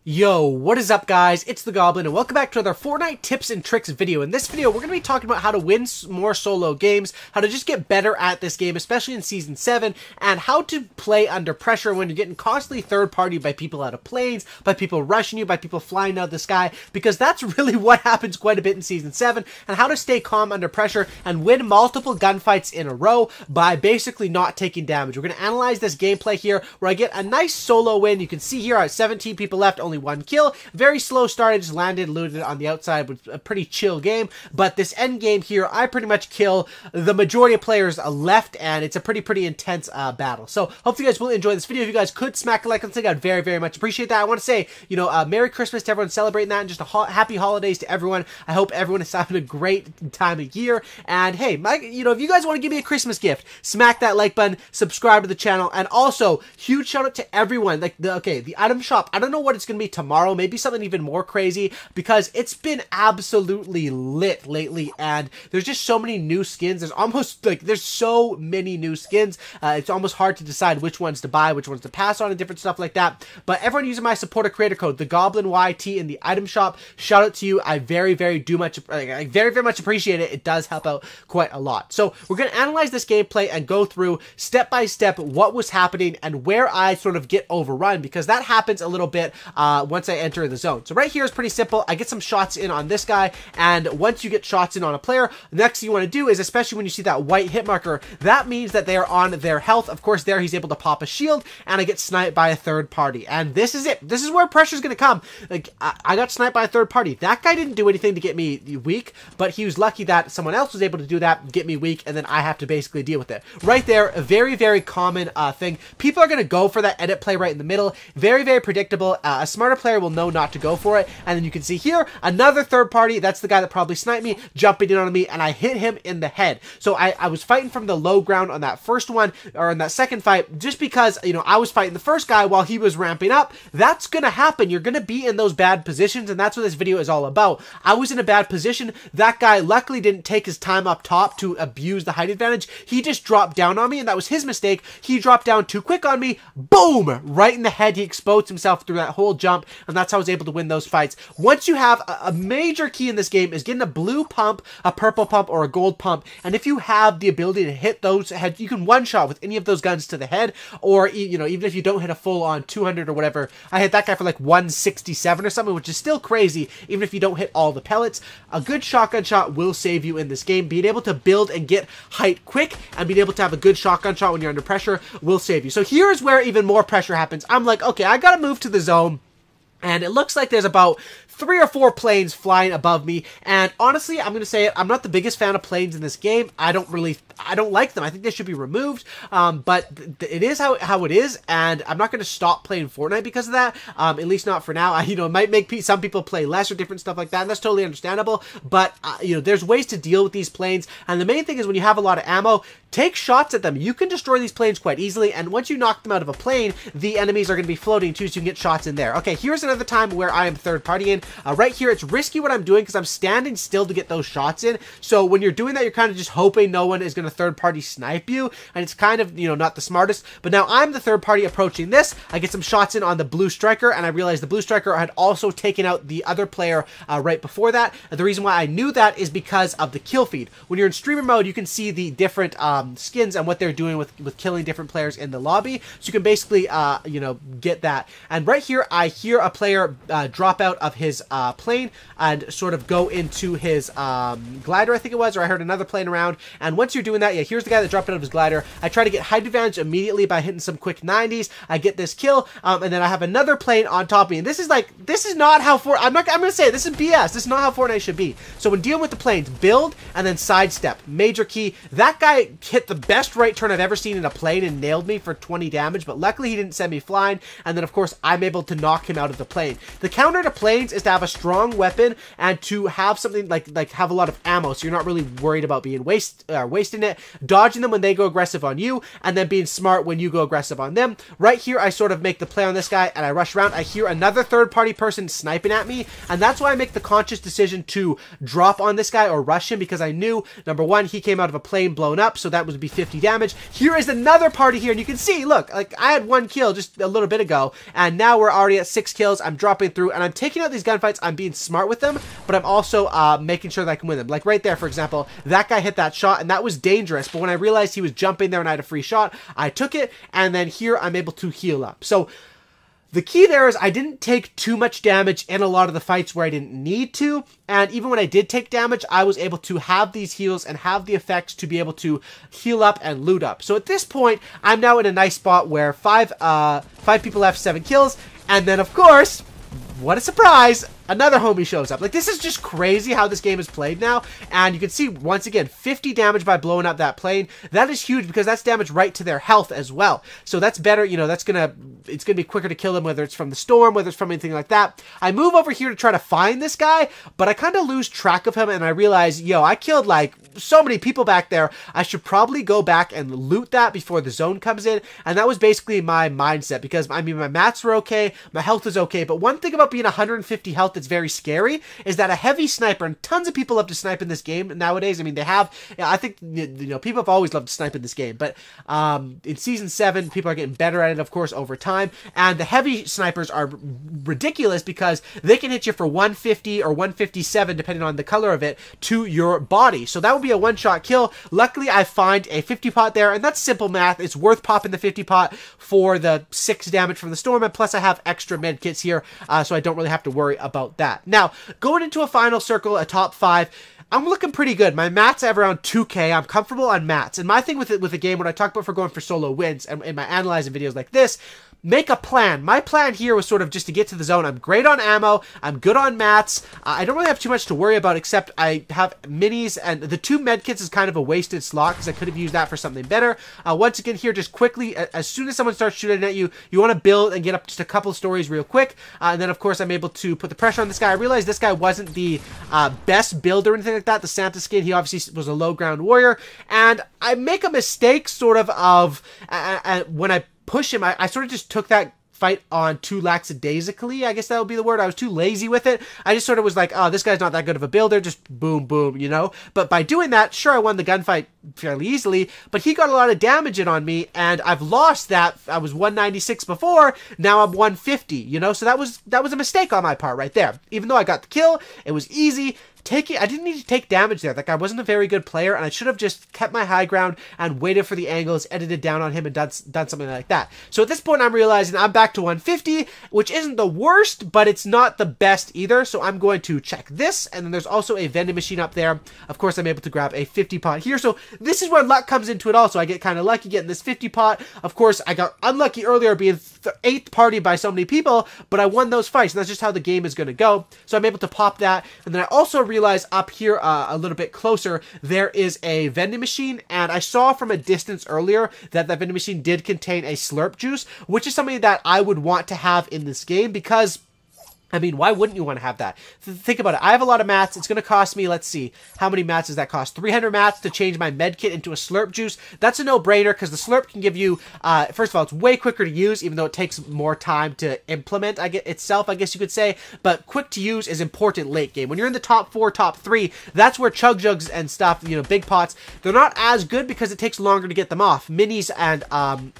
Yo, what is up guys? It's the Goblin and welcome back to another Fortnite tips and tricks video. In this video, we're going to be talking about how to win more solo games, how to just get better at this game, especially in Season 7, and how to play under pressure when you're getting constantly third-party by people out of planes, by people rushing you, by people flying out of the sky, because that's really what happens quite a bit in Season 7, and how to stay calm under pressure and win multiple gunfights in a row by basically not taking damage. We're going to analyze this gameplay here, where I get a nice solo win. You can see here I have 17 people left, only one kill. Very slow start. I just landed, looted on the outside with a pretty chill game. But this end game here, I pretty much kill the majority of players left, and it's a pretty intense battle. So hopefully you guys will enjoy this video. If you guys could smack a like on this thing, I'd very much appreciate that. I want to say, Merry Christmas to everyone celebrating that, and just happy holidays to everyone. I hope everyone is having a great time of year. And hey, if you guys want to give me a Christmas gift, smack that like button, subscribe to the channel, and also huge shout out to everyone. The item shop. I don't know what it's gonna be tomorrow, maybe something even more crazy, because it's been absolutely lit lately, and there's just so many new skins. There's so many new skins. It's almost hard to decide which ones to buy, which ones to pass on, and different stuff like that. But everyone using my supporter creator code, the Goblin YT, in the item shop, shout out to you. I very much appreciate it. It does help out quite a lot. So we're gonna analyze this gameplay and go through step by step what was happening and where I sort of get overrun, because that happens a little bit once I enter the zone. So right here is pretty simple. I get some shots in on this guy, and once you get shots in on a player, the next thing you want to do is, especially when you see that white hit marker, that means that they are on their health. Of course, there he's able to pop a shield, and I get sniped by a third party. And this is it. This is where pressure's going to come. I got sniped by a third party. That guy didn't do anything to get me weak, but he was lucky that someone else was able to do that, get me weak, and then I have to basically deal with it. Right there, a very common thing. People are going to go for that edit play right in the middle. Very predictable. A smarter player will know not to go for it. And then you can see here, another third party. That's the guy that probably sniped me, jumping in on me, and I hit him in the head. So I was fighting from the low ground on that first one, or on that second fight, just because, I was fighting the first guy while he was ramping up. That's gonna happen. You're gonna be in those bad positions, and that's what this video is all about. I was in a bad position. That guy luckily didn't take his time up top to abuse the height advantage. He just dropped down on me, and that was his mistake. He dropped down too quick on me. Boom! Right in the head. He exposed himself through that whole jump, and that's how I was able to win those fights. Once you have a major key in this game is getting a blue pump, a purple pump, or a gold pump, and if you have the ability to hit those head, you can one-shot with any of those guns to the head, or even if you don't hit a full-on 200 or whatever. I hit that guy for like 167 or something, which is still crazy, even if you don't hit all the pellets. A good shotgun shot will save you in this game. Being able to build and get height quick, and being able to have a good shotgun shot when you're under pressure will save you. So here's where even more pressure happens. I'm like, okay, I gotta move to the zone, and it looks like there's about 3 or 4 planes flying above me, and honestly, I'm gonna say it, I'm not the biggest fan of planes in this game. I don't like them. I think they should be removed, but it is how it is, and I'm not gonna stop playing Fortnite because of that, at least not for now. It might make some people play less or different stuff like that, and that's totally understandable, but, there's ways to deal with these planes, and the main thing is when you have a lot of ammo, take shots at them. You can destroy these planes quite easily, and once you knock them out of a plane, the enemies are gonna be floating too, so you can get shots in there. Okay, here's another time where I am third partying. Right here, it's risky what I'm doing because I'm standing still to get those shots in. So when you're doing that, you're kind of just hoping no one is going to third party snipe you, and it's kind of, not the smartest. But now I'm the third party approaching this. I get some shots in on the blue striker, and I realize the blue striker had also taken out the other player right before that. And the reason why I knew that is because of the kill feed. When you're in streamer mode, you can see the different skins and what they're doing with killing different players in the lobby. So you can basically, get that. And right here, I hear a player drop out of his plane and sort of go into his glider, I think it was, or I heard another plane around. And once you're doing that, yeah, here's the guy that dropped out of his glider. I try to get height advantage immediately by hitting some quick 90s. I get this kill, and then I have another plane on top of me. And this is not how I'm gonna say it, this is BS. This is not how Fortnite should be. So when dealing with the planes, build and then sidestep. Major key. That guy hit the best right turn I've ever seen in a plane and nailed me for 20 damage, but luckily he didn't send me flying. And then of course I'm able to knock him out of the plane. The counter to planes is to have a strong weapon and to have something like have a lot of ammo, so you're not really worried about being wasting it, dodging them when they go aggressive on you, and then being smart when you go aggressive on them. Right here, I sort of make the play on this guy, and I rush around. I hear another third-party person sniping at me, and that's why I make the conscious decision to drop on this guy or rush him, because I knew, number one, he came out of a plane blown up, so that would be 50 damage. Here is another party here, and you can see, look, like, I had 1 kill just a little bit ago, and now we're already at 6 kills. I'm dropping through, and I'm taking out these gunfights. I'm being smart with them, but I'm also making sure that I can win them. Like right there, for example, that guy hit that shot, and that was dangerous, but when I realized he was jumping there and I had a free shot, I took it, and then here I'm able to heal up. So the key there is I didn't take too much damage in a lot of the fights where I didn't need to, and even when I did take damage, I was able to have these heals and have the effects to be able to heal up and loot up. So at this point, I'm now in a nice spot where five people left, 7 kills, and then of course, what a surprise, another homie shows up. Like, this is just crazy how this game is played now. And you can see, once again, 50 damage by blowing up that plane. That is huge because that's damage right to their health as well. So that's better, you know, it's gonna be quicker to kill them, whether it's from the storm, whether it's from anything like that. I move over here to try to find this guy, but I kind of lose track of him, and I realize, yo, I killed, like, so many people back there. I should probably go back and loot that before the zone comes in. And that was basically my mindset, because, I mean, my mats were okay, my health is okay, but one thing about being 150 health that's very scary is that a heavy sniper, and tons of people love to snipe in this game nowadays. I mean, they have, I think, you know, people have always loved to snipe in this game, but in Season 7, people are getting better at it, of course, over time, and the heavy snipers are ridiculous because they can hit you for 150 or 157, depending on the color of it, to your body. So that would be a one-shot kill. Luckily, I find a 50 pot there, and that's simple math. It's worth popping the 50 pot for the 6 damage from the storm, and plus I have extra med kits here, so I don't really have to worry about that. Now, going into a final circle, a top 5, I'm looking pretty good. My mats I have around 2k. I'm comfortable on mats. And my thing with the game, when I talk about for going for solo wins, and in my analyzing videos like this, make a plan. My plan here was sort of just to get to the zone. I'm great on ammo. I'm good on mats. I don't really have too much to worry about, except I have minis, and the 2 medkits is kind of a wasted slot because I could have used that for something better. Once again here, just quickly, as soon as someone starts shooting at you, you want to build and get up just a couple of stories real quick. And then, of course, I'm able to put the pressure on this guy. I realized this guy wasn't the best build or anything like that. The Santa skin, he obviously was a low ground warrior. And I make a mistake sort of when I push him, I sort of just took that fight on too lackadaisically, I guess that would be the word. I was too lazy with it. I just sort of was like, oh, this guy's not that good of a builder, just boom, boom, you know? But by doing that, sure, I won the gunfight fairly easily, but he got a lot of damage in on me, and I've lost that. I was 196 before, now I'm 150, you know? So that was a mistake on my part right there. Even though I got the kill, it was easy. I didn't need to take damage there. Like, I wasn't a very good player, and I should have just kept my high ground and waited for the angles, edited down on him, and done something like that. So at this point, I'm realizing I'm back to 150, which isn't the worst, but it's not the best either. So I'm going to check this, and then there's also a vending machine up there. Of course, I'm able to grab a 50 pot here. So this is where luck comes into it also. I get kind of lucky getting this 50 pot. Of course, I got unlucky earlier being 8th party by so many people, but I won those fights, and that's just how the game is going to go. So I'm able to pop that, and then I also realize up here a little bit closer there is a vending machine, and I saw from a distance earlier that vending machine did contain a slurp juice, which is something that I would want to have in this game because, I mean, why wouldn't you want to have that? Think about it. I have a lot of mats. It's going to cost me, let's see, how many mats does that cost? 300 mats to change my med kit into a slurp juice. That's a no-brainer because the slurp can give you, first of all, it's way quicker to use, even though it takes more time to implement itself, I guess you could say. But quick to use is important late game. When you're in the top 4, top 3, that's where chug jugs and stuff, you know, big pots, they're not as good because it takes longer to get them off. Minis and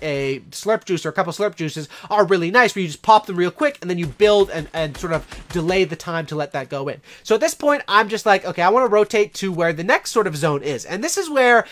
a slurp juice or a couple slurp juices are really nice, where you just pop them real quick and then you build and sort of delay the time to let that go in. So at this point, I'm just like, okay, I want to rotate to where the next sort of zone is. And this is where,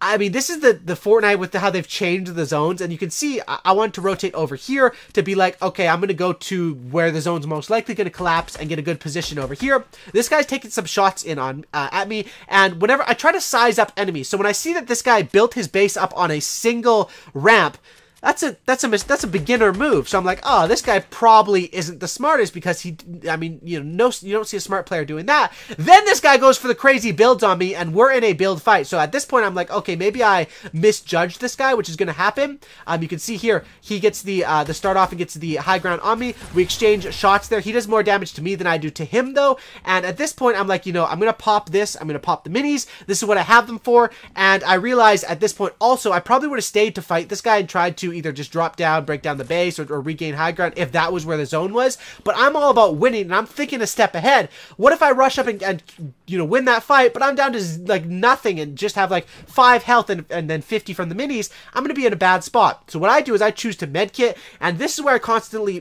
I mean, this is the Fortnite with how they've changed the zones. And you can see, I want to rotate over here to be like, okay, I'm going to go to where the zone's most likely going to collapse and get a good position over here. This guy's taking some shots in on at me. And whenever I try to size up enemies, so when I see that this guy built his base up on a single ramp, that's a beginner move. So I'm like, oh, this guy probably isn't the smartest because I mean, you know, you don't see a smart player doing that. Then this guy goes for the crazy builds on me, and we're in a build fight. So at this point, I'm like, okay, maybe I misjudged this guy, which is going to happen. You can see here, he gets the start off and gets the high ground on me. We exchange shots there. He does more damage to me than I do to him, though. And at this point, I'm like, you know, I'm going to pop this. I'm going to pop the minis. This is what I have them for. And I realize at this point also, I probably would have stayed to fight this guy and tried to either just drop down, break down the base, or regain high ground if that was where the zone was. But I'm all about winning, and I'm thinking a step ahead. What if I rush up and you know, win that fight, but I'm down to like nothing and just have like 5 health and then 50 from the minis? I'm going to be in a bad spot. So what I do is I choose to medkit, and this is where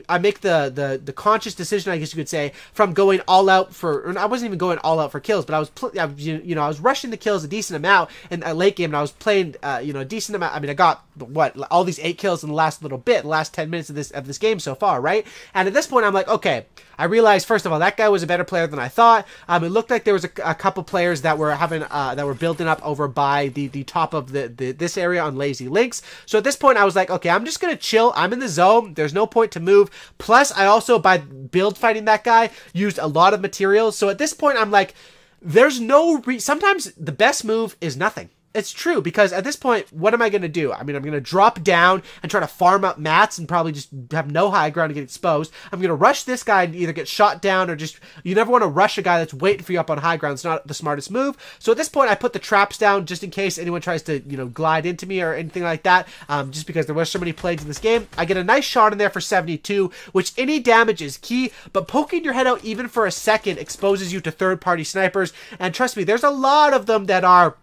I make the conscious decision, I guess you could say, from going all out for, I wasn't even going all out for kills, but I was rushing the kills a decent amount in a late game, and I was playing, you know, a decent amount. I mean, I got what, all these 8 kills in the last little bit, the last 10 minutes of this game so far, right? And at this point, I'm like, okay, I realized first of all that guy was a better player than I thought. It looked like there was a couple players that were having that were building up over by the top of this area on Lazy Links. So at this point, I was like, okay, I'm just gonna chill. I'm in the zone. There's no point to move. Plus, I also, by build fighting that guy, used a lot of materials. So at this point, I'm like, there's no sometimes the best move is nothing. It's true, because at this point, what am I going to do? I mean, I'm going to drop down and try to farm up mats and probably just have no high ground and get exposed. I'm going to rush this guy and either get shot down or just, you never want to rush a guy that's waiting for you up on high ground. It's not the smartest move. So at this point, I put the traps down just in case anyone tries to, you know, glide into me or anything like that. Just because there was so many plays in this game. I get a nice shot in there for 72, which any damage is key, but poking your head out even for a second exposes you to third-party snipers. And trust me, there's a lot of them that are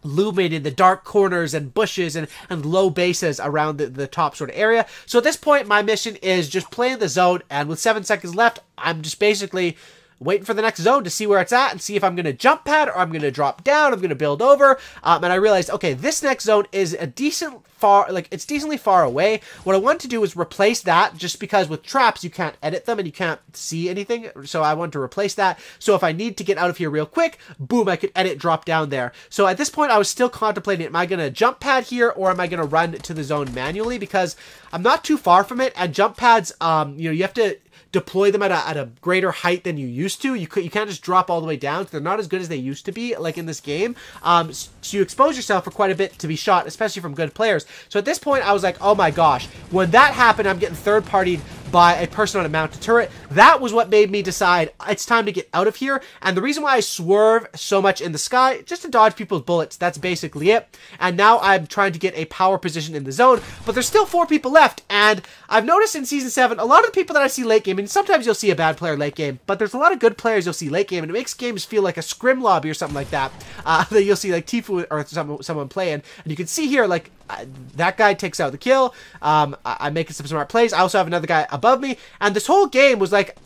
looming in the dark corners and bushes and low bases around the top sort of area. So at this point, my mission is just play in the zone, and with 7 seconds left, I'm just basically waiting for the next zone to see where it's at and see if I'm going to jump pad or I'm going to drop down, I'm going to build over. And I realized, okay, this next zone is it's decently far away. What I want to do is replace that, just because with traps, you can't edit them and you can't see anything. So I want to replace that. So if I need to get out of here real quick, boom, I could edit, drop down there. So at this point, I was still contemplating, am I going to jump pad here or am I going to run to the zone manually? Because I'm not too far from it, and jump pads, you know, you have to deploy them at a greater height than you used to. You can't just drop all the way down. So they're not as good as they used to be, like in this game. So you expose yourself for quite a bit to be shot, especially from good players. So at this point, I was like, oh my gosh. When that happened, I'm getting third-partied by a person on a mounted turret. That was what made me decide it's time to get out of here. And the reason why I swerve so much in the sky, just to dodge people's bullets, that's basically it. And now I'm trying to get a power position in the zone, but there's still 4 people left. And I've noticed in Season 7, a lot of the people that I see late game, and sometimes you'll see a bad player late game, but there's a lot of good players you'll see late game, and it makes games feel like a scrim lobby or something like that. That you'll see like Tifu or someone playing, and you can see here, like, that guy takes out the kill. I'm making some smart plays. I also have another guy above me, and this whole game was like,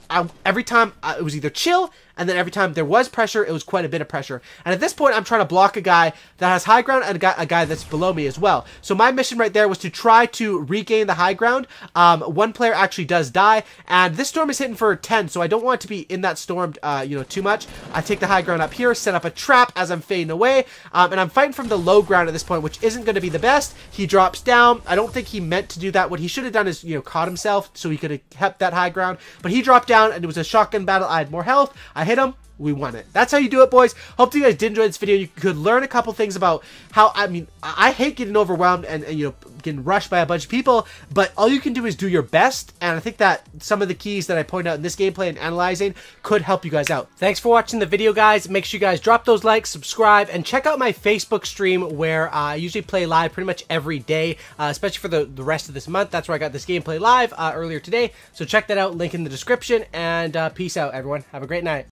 every time it was either chill, and then every time there was pressure, it was quite a bit of pressure. And at this point, I'm trying to block a guy that has high ground and a guy that's below me as well. So my mission right there was to try to regain the high ground. One player actually does die, and this storm is hitting for 10, so I don't want to be in that storm, you know, too much. I take the high ground up here, set up a trap as I'm fading away, and I'm fighting from the low ground at this point, which isn't going to be the best. He drops down. I don't think he meant to do that. What he should have done is, you know, caught himself so he could have kept that high ground, but he dropped down, and it was a shotgun battle. I had more health. I hit him. We won it. That's how you do it, boys. Hope you guys did enjoy this video. You could learn a couple things about how, I mean, I hate getting overwhelmed and you know, getting rushed by a bunch of people, but all you can do is do your best, and I think that some of the keys that I point out in this gameplay and analyzing could help you guys out. Thanks for watching the video, guys. Make sure you guys drop those likes, subscribe, and check out my Facebook stream where I usually play live pretty much every day, especially for the rest of this month. That's where I got this gameplay live earlier today, so check that out. Link in the description, and peace out, everyone. Have a great night.